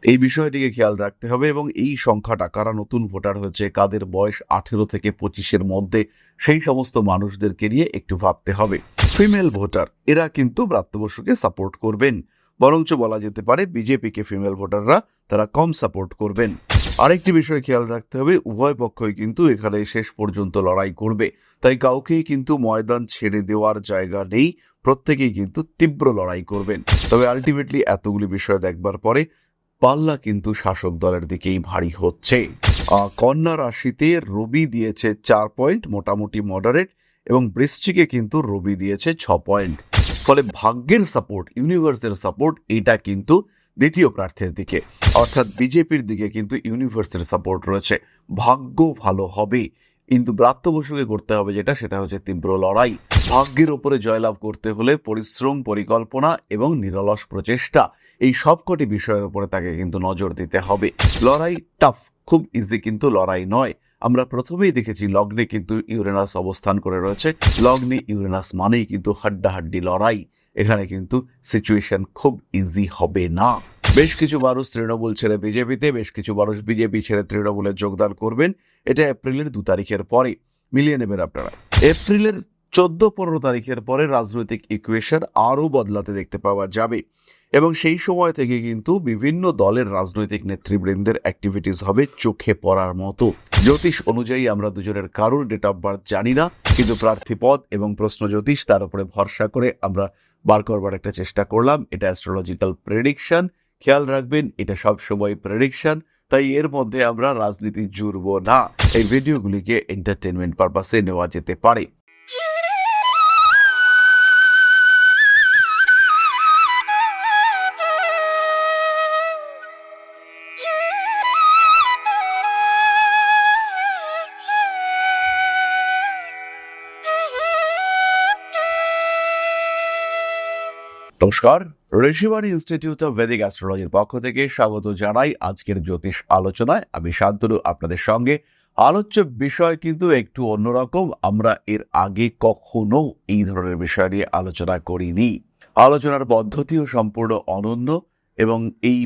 এই বিষয়টিকে খেয়াল রাখতে হবে এবং এই সংখ্যাটা কারা নতুন ভোটার হয়েছে, কাদের বয়স 18 থেকে 25-এর মধ্যে, সেই সমস্ত মানুষদেরকে নিয়ে একটু ভাবতে হবে। ফিমেল ভোটার এরা কিন্তু ব্রাত্য বসুকে সাপোর্ট করবেন, বরঞ্চ বলা যেতে পারে বিজেপিকে ফিমেল ভোটাররা তারা কম সাপোর্ট করবেন। আরেকটি বিষয় খেয়াল রাখতে হবে, উভয় পক্ষই কিন্তু এখানে শেষ পর্যন্ত লড়াই করবে, তাই কাউকেই কিন্তু ময়দান ছেড়ে দেওয়ার জায়গা নেই, প্রত্যেকেই কিন্তু তীব্র লড়াই করবেন। তবে আলটিমেটলি এতগুলি বিষয় দেখবার পরে পাল্লা কিন্তু শাসক দলের দিকেই ভারী হচ্ছে। কন্যা রাশিতে রবি দিয়েছে 4 পয়েন্ট, মোটামুটি মডারেট, এবং বৃশ্চিকে কিন্তু রবি দিয়েছে 6 পয়েন্ট। ফলে ভাগ্যের সাপোর্ট, ইউনিভার্সের সাপোর্ট এটা কিন্তু দ্বিতীয় প্রার্থীর দিকে, অর্থাৎ বিজেপির দিকে কিন্তু ইউনিভার্সের সাপোর্ট রয়েছে, ভাগ্য ভালো হবে। কিন্তু ব্রাত্য বসুকে করতে হবে যেটা, সেটা হচ্ছে তীব্র লড়াই। ভাগ্যের ওপরে জয়লাভ করতে হলে পরিশ্রম, পরিকল্পনা এবং নিরলস প্রচেষ্টা, এই সবকটি বিষয়ের উপরে তাকে কিন্তু নজর দিতে হবে। লড়াই টাফ, খুব ইজি কিন্তু লড়াই নয়। আমরা প্রথমেই দেখেছি লগ্নে কিন্তু ইউরেনাস অবস্থান করে রয়েছে, লগ্নে ইউরেনাস মানেই কিন্তু হাড্ডাহাড্ডি লড়াই। এখানে কিন্তু সিচুয়েশন খুব ইজি হবে না। বেশ কিছু মানুষ তৃণমূল ছেড়ে বিজেপিতে, বেশ কিছু মানুষ বিজেপি ছেড়ে তৃণমূলে যোগদান করবেন। এটা এপ্রিলের 2 তারিখের পরে, মিলিয়ে নেবেন আপনারা। এপ্রিলের 14-15 তারিখের পরে রাজনৈতিক ইকুয়েশন আরও বদলাতে দেখতে পাওয়া যাবে, এবং সেই সময় থেকে কিন্তু বিভিন্ন দলের রাজনৈতিক নেতৃবৃন্দের অ্যাক্টিভিটিস হবে চোখে পড়ার মতো। জ্যোতিষ অনুযায়ী আমরা দুজনের কারোর ডেট অফ বার্থ জানি না, কিন্তু প্রার্থী পদ এবং প্রশ্ন জ্যোতিষ তার উপরে ভরসা করে আমরা বার করবার একটা চেষ্টা করলাম। এটা অ্যাস্ট্রোলজিক্যাল প্রেডিকশন, খেয়াল রাখবেন এটা সবসময় প্রেডিকশন, তাই এর মধ্যে আমরা রাজনীতি জুড়ব না। এই ভিডিওগুলিকে এন্টারটেনমেন্ট পারপাসে নেওয়া যেতে পারে। নমস্কার, ঋষিবাণী ইনস্টিটিউট অফ ভেদিক অ্যাস্ট্রোলজির পক্ষ থেকে স্বাগত জানাই আজকের জ্যোতিষ আলোচনায়। আমি শান্তনু আপনাদের সঙ্গে। আলোচ্য বিষয় কিন্তু একটু অন্যরকম, আমরা এর আগে কখনো এই ধরনের বিষয় নিয়ে আলোচনা করিনি। আলোচনার পদ্ধতিও সম্পূর্ণ অনন্য, এবং এই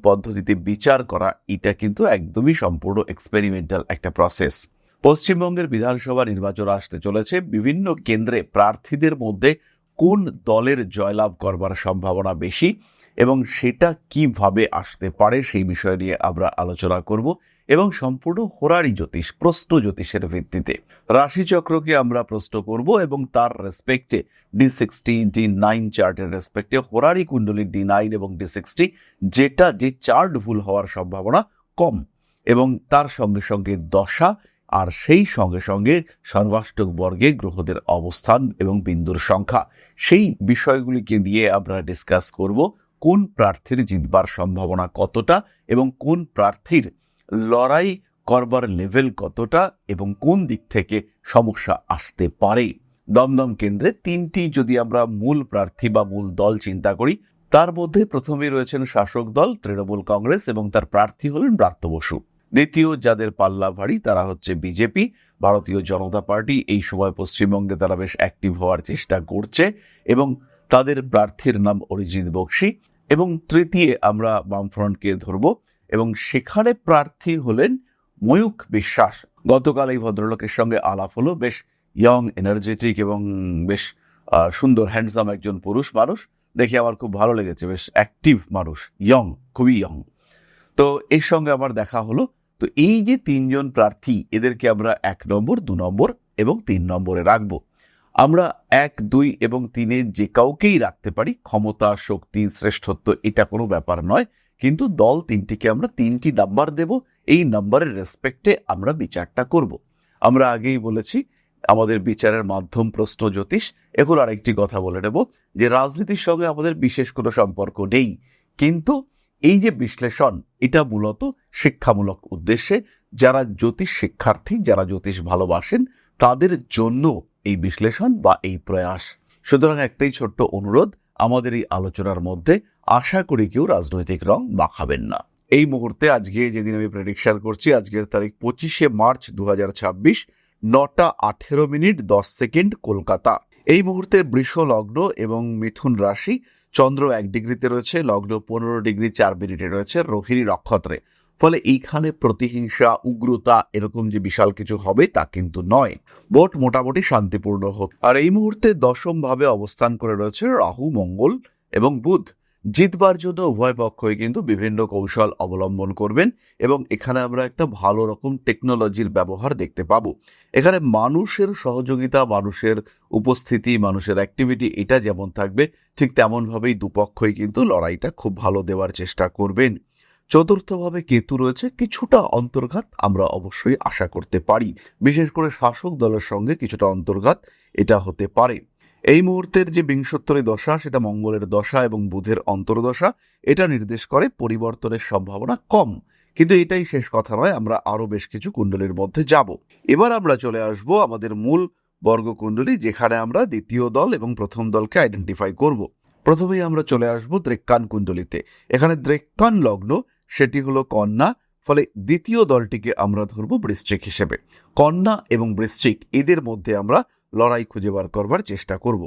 পদ্ধতিতে বিচার করা এটা কিন্তু একদমই সম্পূর্ণ এক্সপেরিমেন্টাল একটা প্রসেস। পশ্চিমবঙ্গের বিধানসভা নির্বাচন আসতে চলেছে, বিভিন্ন কেন্দ্রে প্রার্থীদের মধ্যে কোন দলের জয়লাভ করবার সম্ভাবনা বেশি এবং সেটা কিভাবে আসতে পারে সেই বিষয় নিয়ে আমরা আলোচনা করব, এবং সম্পূর্ণ হোরারি জ্যোতিষ, প্রশ্ন জ্যোতিষের ভিত্তিতে রাশিচক্রকে আমরা প্রশ্ন করব, এবং তার রেসপেক্টে D60 D9 চার্টের রেসপেক্টে হোরারি কুণ্ডলী D9 এবং D60 যেটা যে চার্ট ভুল হওয়ার সম্ভাবনা কম, এবং তার সঙ্গে সঙ্গে দশা, আর সেই সঙ্গে সঙ্গে সর্বাষ্টক বর্গে গ্রহদের অবস্থান এবং বিন্দুর সংখ্যা, সেই বিষয়গুলিকে নিয়ে আমরা ডিসকাস করব। কোন প্রার্থীর জিতবার সম্ভাবনা কতটা, এবং কোন প্রার্থীর লড়াই করবার লেভেল কতটা, এবং কোন দিক থেকে সমস্যা আসতে পারে। দমদম কেন্দ্রে 3টি যদি আমরা মূল প্রার্থী বা মূল দল চিন্তা করি, তার মধ্যে প্রথমে রয়েছেন শাসক দল তৃণমূল কংগ্রেস, এবং তার প্রার্থী হলেন ব্রাত্য বসু। দ্বিতীয় যাদের পাল্লা ভারী তারা হচ্ছে বিজেপি, ভারতীয় জনতা পার্টি। এই সময় পশ্চিমবঙ্গে তারা বেশ অ্যাক্টিভ হওয়ার চেষ্টা করছে, এবং তাদের প্রার্থীর নাম অরিজিৎ বক্সি। এবং তৃতীয় আমরা বামফ্রন্টকে ধরব, এবং সেখানে প্রার্থী হলেন ময়ূখ বিশ্বাস। গতকাল এই ভদ্রলোকের সঙ্গে আলাপ হলো, বেশ ইয়ং, এনার্জেটিক এবং বেশ সুন্দর হ্যান্ডসাম একজন পুরুষ মানুষ, দেখে আমার খুব ভালো লেগেছে, বেশ অ্যাক্টিভ মানুষ, ইয়ং, খুবই ইয়ং। তো এর সঙ্গে আমার দেখা হলো। তো এই যে 3জন প্রার্থী, এদেরকে আমরা 1 নম্বর, 2 নম্বর এবং 3 নম্বরে রাখবো। আমরা 1, 2 এবং 3-এ যে কাউকেই রাখতে পারি, ক্ষমতা, শক্তি, শ্রেষ্ঠত্ব এটা কোনো ব্যাপার নয়, কিন্তু দল 3টিকে আমরা 3টি নাম্বার দেব, এই নাম্বারের রেসপেক্টে আমরা বিচারটা করব। আমরা আগেই বলেছি আমাদের বিচারের মাধ্যম প্রশ্ন জ্যোতিষ। এখন আরেকটি কথা বলে নেব যে রাজনীতির সঙ্গে আমাদের বিশেষ কোনো সম্পর্ক নেই, কিন্তু এই যে বিশ্লেষণ এটা মূলত শিক্ষামূলক উদ্দেশ্যে, যারা জ্যোতিষ শিক্ষার্থী, যারা জ্যোতিষ ভালোবাসেন তাদের জন্য এই বিশ্লেষণ বা এই প্রয়াস। সুতরাং একটাই ছোট্ট অনুরোধ, আমাদের এই আলোচনার মধ্যে আশা করি কেউ রাজনৈতিক রং মাখাবেন না। এই মুহূর্তে আজকে যেদিন আমি প্রেডিকশন করছি, আজকের তারিখ 25শে মার্চ 2026, 9টা 18 মিনিট 10 সেকেন্ড কলকাতা। এই মুহূর্তে বৃষ লগ্ন এবং মিথুন রাশি চন্দ্র 1 ডিগ্রিতে রয়েছে, লগ্ন 15 ডিগ্রি 4 মিনিটে রয়েছে রোহিণী নক্ষত্রে। ফলে এইখানে প্রতিহিংসা, উগ্রতা এরকম যে বিশাল কিছু হবে তা কিন্তু নয়। ভোট মোটামুটি শান্তিপূর্ণ হোক। আর এই মুহূর্তে দশম ভাবে অবস্থান করে রয়েছে রাহু, মঙ্গল এবং বুধ। জিতবার জন্য উভয় পক্ষই কিন্তু বিভিন্ন কৌশল অবলম্বন করবেন এবং এখানে আমরা একটা ভালো রকম টেকনোলজির ব্যবহার দেখতে পাবো। এখানে মানুষের সহযোগিতা, মানুষের উপস্থিতি, মানুষের অ্যাক্টিভিটি এটা যেমন থাকবে, ঠিক তেমনভাবেই দুপক্ষই কিন্তু লড়াইটা খুব ভালো দেওয়ার চেষ্টা করবেন। চতুর্থভাবে কেতু রয়েছে, কিছুটা অন্তর্ঘাত আমরা অবশ্যই আশা করতে পারি। বিশেষ করে শাসক দলের সঙ্গে কিছুটা অন্তর্ঘাত এটা হতে পারে। এই মুহূর্তের যে বিংশোত্তরী দশা সেটা মঙ্গলের দশা এবং বুধের অন্তর্দশা, এটা নির্দেশ করে পরিবর্তনের সম্ভাবনা কম। কিন্তু এটাই শেষ কথা নয়, আমরা আরো বেশ কিছু কুণ্ডলীর মধ্যে যাব। এবার আমরা চলে আসব আমাদের মূল বর্গকুণ্ডলী, যেখানে আমরা দ্বিতীয় দল এবং প্রথম দলকে আইডেন্টিফাই করব। প্রথমেই আমরা চলে আসব দ্রেক্কান কুণ্ডলীতে। এখানে দ্রেক্কান লগ্ন, সেটি হলো কন্যা। ফলে দ্বিতীয় দলটিকে আমরা ধরব বৃশ্চিক হিসেবে। কন্যা এবং বৃশ্চিক এদের মধ্যে আমরা লড়াই খুঁজে বার করবার চেষ্টা করব।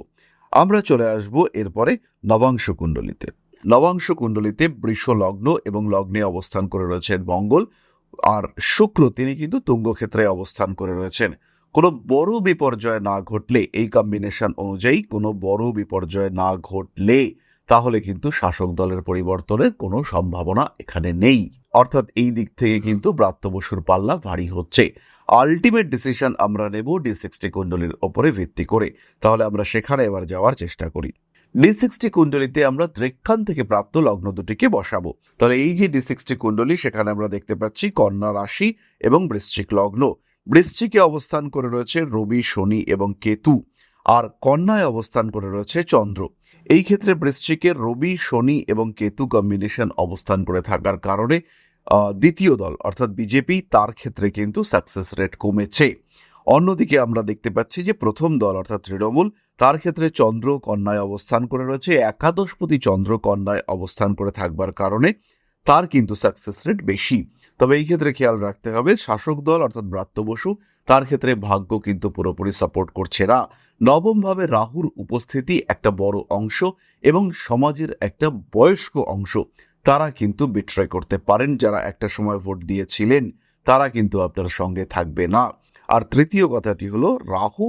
আমরা চলে আসব এরপরে নবাংশ কুণ্ডলীতে। নবাংশ কুণ্ডলীতে বৃষ লগ্ন এবং লগ্নে অবস্থান করে রয়েছেন মঙ্গল আর শুক্র, তিনি কিন্তু তুঙ্গ ক্ষেত্রে অবস্থান করে রয়েছেন। কোনো বড় বিপর্যয় না ঘটলে, এই কম্বিনেশন অনুযায়ী কোনো বড় বিপর্যয় না ঘটলে তাহলে কিন্তু শাসক দলের পরিবর্তনের কোনো সম্ভাবনা এখানে নেই। অর্থাৎ এই দিক থেকে কিন্তু ব্রাত্য বসুর পাল্লা ভারী হচ্ছে। আলটিমেট ডিসিশন আমরা নেব D60 কুণ্ডলীর ওপরে ভিত্তি করে। তাহলে আমরা সেখানে এবার যাওয়ার চেষ্টা করি। D60 কুণ্ডলীতে আমরা দ্রেক্কান থেকে প্রাপ্ত লগ্ন দুটিকে বসাবো। তাহলে এই যে D60 কুণ্ডলী, সেখানে আমরা দেখতে পাচ্ছি কন্যা রাশি এবং বৃশ্চিক লগ্ন। বৃশ্চিকে অবস্থান করে রয়েছে রবি, শনি এবং কেতু, আর কন্যায় অবস্থান করে রয়েছে চন্দ্র। এই ক্ষেত্রে বৃশ্চিকের রবি, শনি এবং কেতু কম্বিনেশন অবস্থান করে থাকার কারণে দ্বিতীয় দল অর্থাৎ বিজেপি, তার ক্ষেত্রে কিন্তু সাকসেস রেট কমেছে। অন্যদিকে আমরা দেখতে পাচ্ছি যে প্রথম দল অর্থাৎ তৃণমূল, তার ক্ষেত্রে চন্দ্র কন্যায় অবস্থান করে রয়েছে। একাদশপতি চন্দ্র কন্যায় অবস্থান করে থাকবার কারণে তার কিন্তু সাকসেস রেট বেশি। তবে এই ক্ষেত্রে খেয়াল রাখতে হবে, শাসক দল অর্থাৎ ব্রাত্য বসু, তার ক্ষেত্রে ভাগ্য কিন্তু পুরোপুরি সাপোর্ট করছে না। নবম ভাবে রাহুর উপস্থিতি একটা বড় অংশ এবং সমাজের একটা বয়স্ক অংশ, তারা কিন্তু বিট্রে করতে পারেন। যারা একটা সময় ভোট দিয়েছিলেন তারা কিন্তু আপনার সঙ্গে থাকবে না। আর তৃতীয় কথাটি হলো, রাহু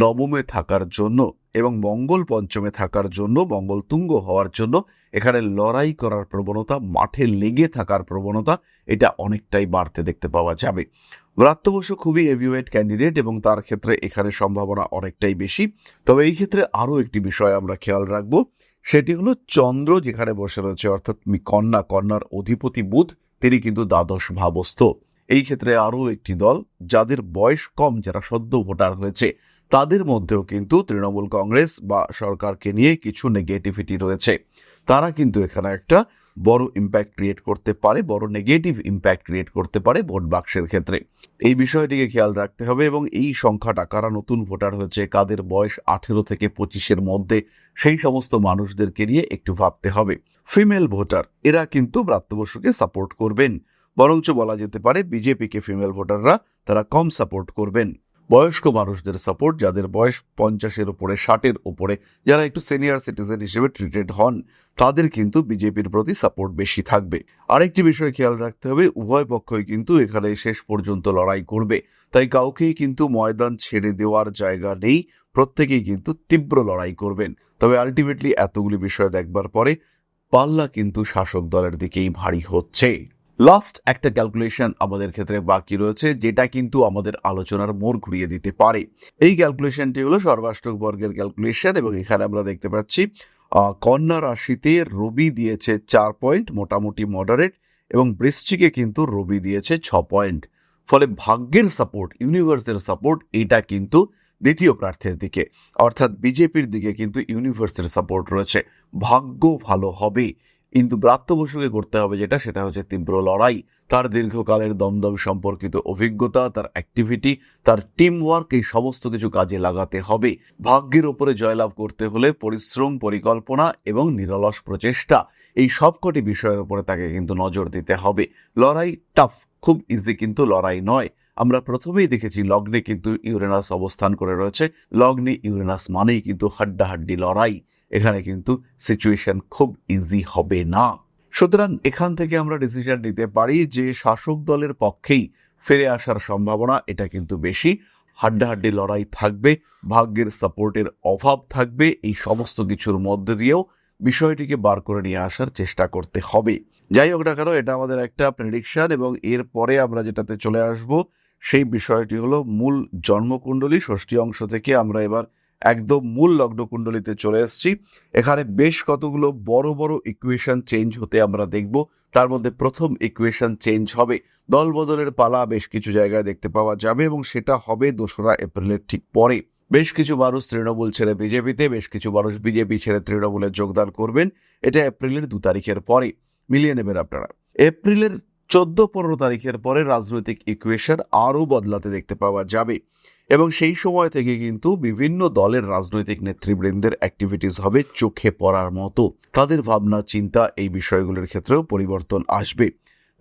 নবমে থাকার জন্য এবং মঙ্গল পঞ্চমে থাকার জন্য, মঙ্গল তুঙ্গ হওয়ার জন্য এখানে লড়াই করার প্রবণতা, মাঠে লেগে থাকার প্রবণতা, এটা অনেকটাই বাড়তে দেখতে পাওয়া যাবে। ব্রাত্য বসু খুবই হেভিওয়েট ক্যান্ডিডেট এবং তার ক্ষেত্রে এখানে সম্ভাবনা অনেকটাই বেশি। তবে এই ক্ষেত্রে আরও একটি বিষয় আমরা খেয়াল রাখবো, সেটি হলো চন্দ্র যেখানে বসে রয়েছে অর্থাৎ কন্যার অধিপতি বুধ, তিনি কিন্তু দ্বাদশ ভাবস্থ। এই ক্ষেত্রে আরও একটি দল, যাদের বয়স কম, যারা সদ্য ভোটার হয়েছে, তাদের মধ্যেও কিন্তু তৃণমূল কংগ্রেস বা সরকারকে নিয়ে কিছু নেগেটিভিটি রয়েছে। তারা কিন্তু এখানে একটা বড় ইম্প্যাক্ট ক্রিয়েট করতে পারে, বড় নেগেটিভ ইম্প্যাক্ট ক্রিয়েট করতে পারে ভোট বাক্সের ক্ষেত্রে। এই বিষয়টিকে খেয়াল রাখতে হবে এবং এই সংখ্যাটা, কারা নতুন ভোটার হয়েছে, কাদের বয়স 18 থেকে 25-এর মধ্যে, সেই সমস্ত মানুষদেরকে নিয়ে একটু ভাবতে হবে। ফিমেল ভোটার, এরা কিন্তু ব্রাত্য বসুকে সাপোর্ট করবেন, বরঞ্চ বলা যেতে পারে বিজেপিকে ফিমেল ভোটাররা তারা কম সাপোর্ট করবেন। বয়স্ক মানুষদের সাপোর্ট, যাদের বয়স 50-এর উপরে, 60-এর উপরে, যারা একটু সিনিয়র সিটিজেন হিসেবে ট্রিটেড হন, তাদের কিন্তু বিজেপির প্রতি সাপোর্ট বেশি থাকবে। আরেকটি বিষয় খেয়াল রাখতে হবে, উভয় পক্ষই কিন্তু এখানে শেষ পর্যন্ত লড়াই করবে, তাই কাউকেই কিন্তু ময়দান ছেড়ে দেওয়ার জায়গা নেই, প্রত্যেকেই কিন্তু তীব্র লড়াই করবেন। তবে আলটিমেটলি এতগুলি বিষয় দেখবার পরে পাল্লা কিন্তু শাসক দলের দিকেই ভারী হচ্ছে। লাস্ট একটা ক্যালকুলেশন আমাদের ক্ষেত্রে বাকি রয়েছে, যেটা কিন্তু আমাদের আলোচনার মোড় ঘুরিয়ে দিতে পারে। এই ক্যালকুলেশনটি হলো সর্বাষ্টক বর্গের ক্যালকুলেশন এবং এখানে আমরা দেখতে পাচ্ছি কন্যা রাশিতে রবি দিয়েছে 4 পয়েন্ট, মোটামুটি মডারেট, এবং বৃশ্চিকে কিন্তু রবি দিয়েছে 6 পয়েন্ট। ফলে ভাগ্যের সাপোর্ট, ইউনিভার্সের সাপোর্ট, এটা কিন্তু দ্বিতীয় প্রার্থীর দিকে অর্থাৎ বিজেপির দিকে কিন্তু ইউনিভার্সের সাপোর্ট রয়েছে। ভাগ্য ভালো হবে, কিন্তু ব্রাত্য বসুকে করতে হবে যেটা, সেটা হচ্ছে তীব্র লড়াই। তার দীর্ঘকালের দমদম সম্পর্কিত অভিজ্ঞতা, তার অ্যাক্টিভিটি, তার টিম ওয়ার্ক, এই সমস্ত কিছু কাজে লাগাতে হবে। ভাগ্যের ওপরে জয়লাভ করতে হলে পরিশ্রম, পরিকল্পনা এবং নিরলস প্রচেষ্টা, এই সবকটি বিষয়ের উপরে তাকে কিন্তু নজর দিতে হবে। লড়াই টাফ, খুব ইজি কিন্তু লড়াই নয়। আমরা প্রথমেই দেখেছি লগ্নে কিন্তু ইউরেনাস অবস্থান করে রয়েছে। লগ্নে ইউরেনাস মানেই কিন্তু হাড্ডাহাড্ডি লড়াই। এখানে কিন্তু সিচুয়েশন খুব ইজি হবে না। সুতরাং এখান থেকে আমরা ডিসিশন নিতে পারি যে শাসক দলের পক্ষেই ফিরে আসার সম্ভাবনা এটা কিন্তু বেশি। হাড্ডাহাড্ডি লড়াই থাকবে, ভাগ্যের সাপোর্টের অভাব থাকবে, এই সমস্ত কিছুর মধ্যে দিয়েও বিষয়টিকে বার করে নিয়ে আসার চেষ্টা করতে হবে। যাই হোক না কেন, এটা আমাদের একটা প্রেডিকশন, এবং এরপরে আমরা যেটাতে চলে আসব সেই বিষয়টি হলো মূল জন্মকুণ্ডলী। ষষ্ঠী অংশ থেকে আমরা এবার একদম মূল লগ্নকুণ্ডলিতে চলে এসেছি। এখানে বেশ কতগুলো বড় বড় ইকুয়েশন চেঞ্জ হতে আমরা দেখব। তার মধ্যে প্রথম ইকুয়েশন চেঞ্জ হবে, দল বদলের পালা বেশ কিছু জায়গায় দেখতে পাওয়া যাবে, এবং সেটা হবে 2রা এপ্রিলের ঠিক পরে। বেশ কিছু মানুষ তৃণমূল ছেড়ে বিজেপিতে, বেশ কিছু মানুষ বিজেপি ছেড়ে তৃণমূলে যোগদান করবেন। এটা এপ্রিলের 2 তারিখের পরে, মিলিয়ে নেবেন আপনারা। এপ্রিলের 14-15 তারিখের পরে রাজনৈতিক ইকুয়েশন আরও বদলাতে দেখতে পাওয়া যাবে, এবং সেই সময় থেকে কিন্তু বিভিন্ন দলের রাজনৈতিক নেতৃবৃন্দের অ্যাক্টিভিটিস হবে চোখে পড়ার মতো। তাদের ভাবনা চিন্তা এই বিষয়গুলোর ক্ষেত্রেও পরিবর্তন আসবে।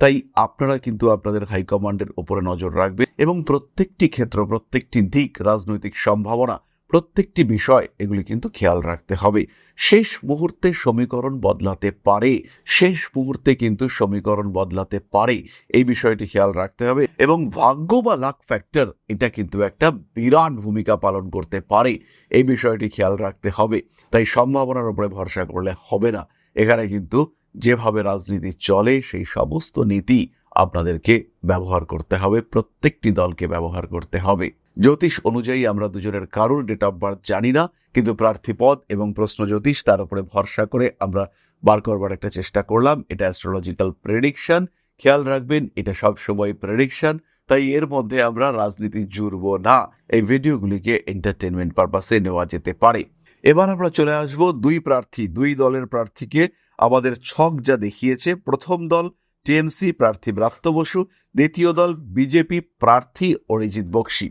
তাই আপনারা কিন্তু আপনাদের হাইকমান্ডের উপরে নজর রাখবেন, এবং প্রত্যেকটি ক্ষেত্র, প্রত্যেকটি দিক, রাজনৈতিক সম্ভাবনা, প্রত্যেকটি বিষয় এগুলি কিন্তু খেয়াল রাখতে হবে। শেষ মুহূর্তে সমীকরণ বদলাতে পারে, শেষ মুহূর্তে কিন্তু সমীকরণ বদলাতে পারে, এই বিষয়টি খেয়াল রাখতে হবে। এবং ভাগ্য বা লাক ফ্যাক্টর এটা কিন্তু একটা বিরাট ভূমিকা পালন করতে পারে, এই বিষয়টি খেয়াল রাখতে হবে। তাই সম্ভাবনার উপরে ভরসা করলে হবে না। এখানে কিন্তু যেভাবে রাজনীতি চলে সেই সমস্ত নীতি আপনাদেরকে ব্যবহার করতে হবে, প্রত্যেকটি দলকে ব্যবহার করতে হবে। জ্যোতিষ অনুযায়ী আমরা দুজনের কারোর ডেট অফ বার্থ জানি না, কিন্তু প্রার্থী পদ এবং প্রশ্ন জ্যোতিষ তার উপরে ভরসা করে আমরা বার করবার একটা চেষ্টা করলাম। এটা অ্যাস্ট্রোলজিক্যাল প্রেডিকশন, খেয়াল রাখবেন এটা সবসময় প্রেডিকশন, তাই এর মধ্যে আমরা রাজনীতি জুড়ব না। এই ভিডিওগুলিকে এন্টারটেনমেন্ট পারপাসে নেওয়া যেতে পারে। এবার আমরা চলে আসব দুই দলের প্রার্থীকে আমাদের ছক যা দেখিয়েছে। প্রথম দল টিএমসি প্রার্থী ব্রাত্য বসু, দ্বিতীয় দল বিজেপি প্রার্থী অরিজিৎ বক্সী।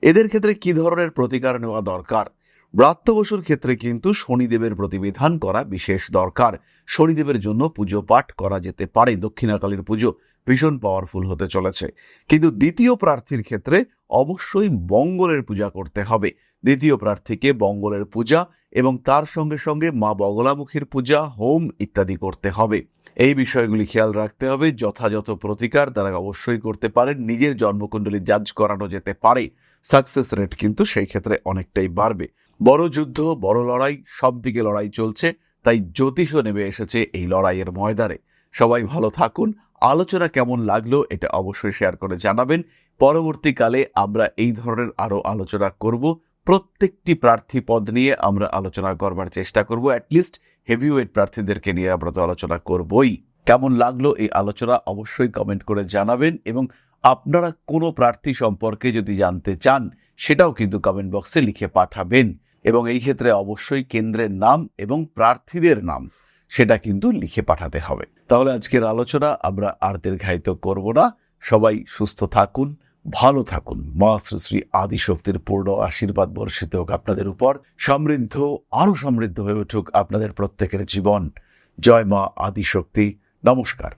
এদের ক্ষেত্রে কি ধরনের প্রতিকার নেওয়া দরকার? ব্রাত্য বসুর ক্ষেত্রে কিন্তু শনিদেবের প্রতিবিধান করা বিশেষ দরকার। শনিদেবের জন্য পুজো পাঠ করা যেতে পারে, দক্ষিণাকালীর পুজো ভীষণ পাওয়ারফুল হতে চলেছে। কিন্তু দ্বিতীয় প্রার্থীর ক্ষেত্রে অবশ্যই মঙ্গলের পূজা করতে হবে। দ্বিতীয় প্রার্থীকে মঙ্গলের পূজা এবং তার সঙ্গে সঙ্গে মা বগলামুখীর পূজা, হোম ইত্যাদি করতে হবে। এই বিষয়গুলি খেয়াল রাখতে হবে। যথাযথ প্রতিকার তারা অবশ্যই করতে পারেন। নিজের জন্মকুণ্ডলী জাজ করানো যেতে পারে, সাকসেস রেট কিন্তু সেই ক্ষেত্রে অনেকটাই বাড়বে। বড় যুদ্ধ, বড় লড়াই, সব দিকে লড়াই চলছে, তাই জ্যোতিষও নেমে এসেছে এই লড়াইয়ের ময়দানে। সবাই ভালো থাকুন। আলোচনা কেমন লাগলো এটা অবশ্যই শেয়ার করে জানাবেন। পরবর্তীকালে আমরা এই ধরনের আরো আলোচনা করব। প্রত্যেকটি প্রার্থী পদ নিয়ে আমরা আলোচনা করবার চেষ্টা করব। অ্যাটলিস্ট হেভিওয়েট প্রার্থীদেরকে নিয়ে আমরা তো আলোচনা করবই। কেমন লাগলো এই আলোচনা অবশ্যই কমেন্ট করে জানাবেন, এবং আপনারা কোনো প্রার্থী সম্পর্কে যদি জানতে চান সেটাও কিন্তু কমেন্ট বক্সে লিখে পাঠাবেন, এবং এই ক্ষেত্রে অবশ্যই কেন্দ্রের নাম এবং প্রার্থীদের নাম সেটা কিন্তু লিখে পাঠাতে হবে। তাহলে আজকের আলোচনা আমরা আর দীর্ঘায়িত করব না। সবাই সুস্থ থাকুন, ভালো থাকুন। মা শ্রী শ্রী আদিশক্তির পূর্ণ আশীর্বাদ বর্ষিত হোক আপনাদের উপর। সমৃদ্ধ, আরো সমৃদ্ধ হয়ে উঠুক আপনাদের প্রত্যেকের জীবন। জয় মা আদিশক্তি। নমস্কার।